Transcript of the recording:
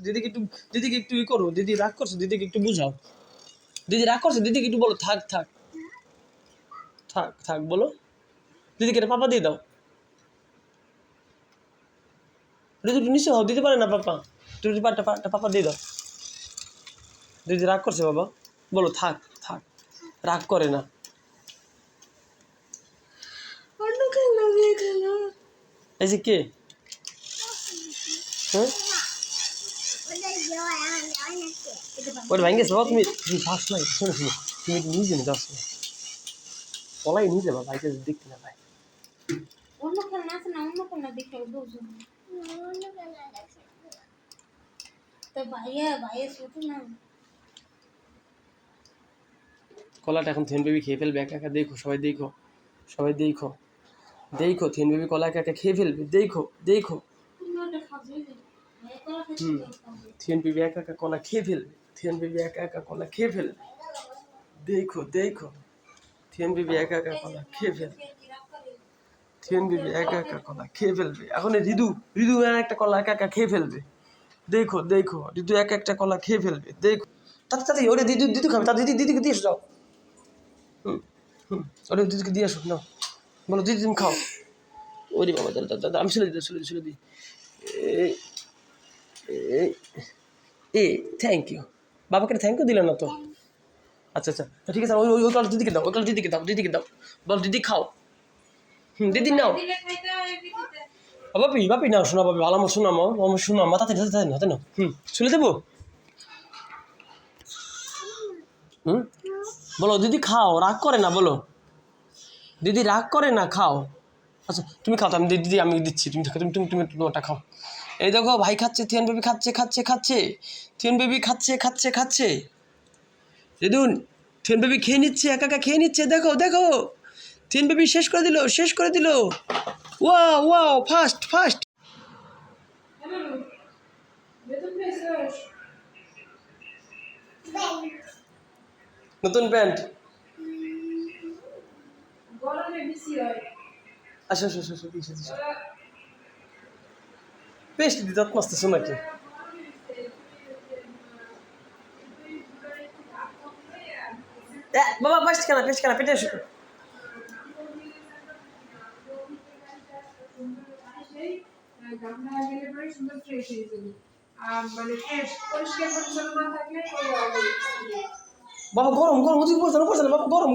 দিদিকে একটু ই করো। দিদি রাগ করছে, দিদিকে একটু বুঝাও। দিদি রাগ করছে, দিদিকে একটু বলো থাক থাক থাক থাক বলো। দিদিকে একটা পাপা দিয়ে দাও। দিদি একটু নিশ্চয় হও, দিতে পারে না পাপা। তুমি একটা পাপা দিয়ে দাও। দিদি রাগ করছে বাবা, বলো থাক থাক, রাগ করে না। এই যে কে? হ্যাঁ ওটা ভেঙে গেছে বাবা। তুমি শ্বাস নাই, শোনো শোনো, তুমি একটু নিজে নিয়ে যাও। পলাই নিয়ে যাবা, ভাইকে দেখতে না ভাই। অন্য খেলনা আছে না, অন্য খেলনা দেখে বুঝো তো ভাইয়া ছোট না। কলাটা এখন থিন বেবি খেয়ে ফেলবে একা একা, দেখো সবাই, দেখো সবাই, দেখো দেখো থিন বেবি কলা একা একা খেয়ে ফেলবে, দেখো দেখো। থিন বেবি একা একা কলা খেয়ে ফেলবে, থিন বেবি একা একা কলা খেয়ে ফেলবে, দেখো দেখো। থিন বেবি একা একা কলা খেয়ে ফেলবে, থিন বেবি একা একা কলা খেয়ে ফেলবে। এখন ঋদু একটা কলা একা একা খেয়ে ফেলবে, দেখো দেখো। ঋদু একটা কলা খেয়ে ফেলবে, দেখো। তাড়াতাড়ি ওরে দিদু খাবে, তার দিদিকে দিয়ে এসো যাও। ওরে দিদিকে দিয়ে আসো, নাও বলো দিদি তুমি খাও। ওরে বাবা, দাদা আমি ছেলে দিই। এ থ্যাংক ইউ। বাবাকে থ্যাংক ইউ দিলে না তো? আচ্ছা আচ্ছা, ঠিক আছে। ওই কল দিদিকে দাও, ওই কল দিদিকে দাও। বল দিদি খাও। দিদি নাও। বাপি নাও, শোনা বাপি, ভালো আমার শোনামো, আমার শোনা মাথাতে হাতে নাও। শুনে দেবো। বলো দিদি খাও, রাগ করে না, বলো দিদি রাগ করে না, খাও। আচ্ছা তুমি খাও তো, আমি দিদি আমি দিচ্ছি, তুমি তোমারটা খাও। এই দেখো ভাই খাচ্ছে, থিয়ান বেবি খাচ্ছে, থিয়ান বেবি খাচ্ছে। দিদুন থিয়ান বেবি খেয়ে নিচ্ছে, একা খেয়ে নিচ্ছে, দেখো দেখো। থিয়ান বেবি শেষ করে দিল। Wow fast. নতুন প্যান্ট। আসো পেস্ট দিতে আসতেছো নাকি? বাবা পেস্ট কেনা পেটে এসো। বাবা গরম ওদিকে পড়ছে না বাবা, গরম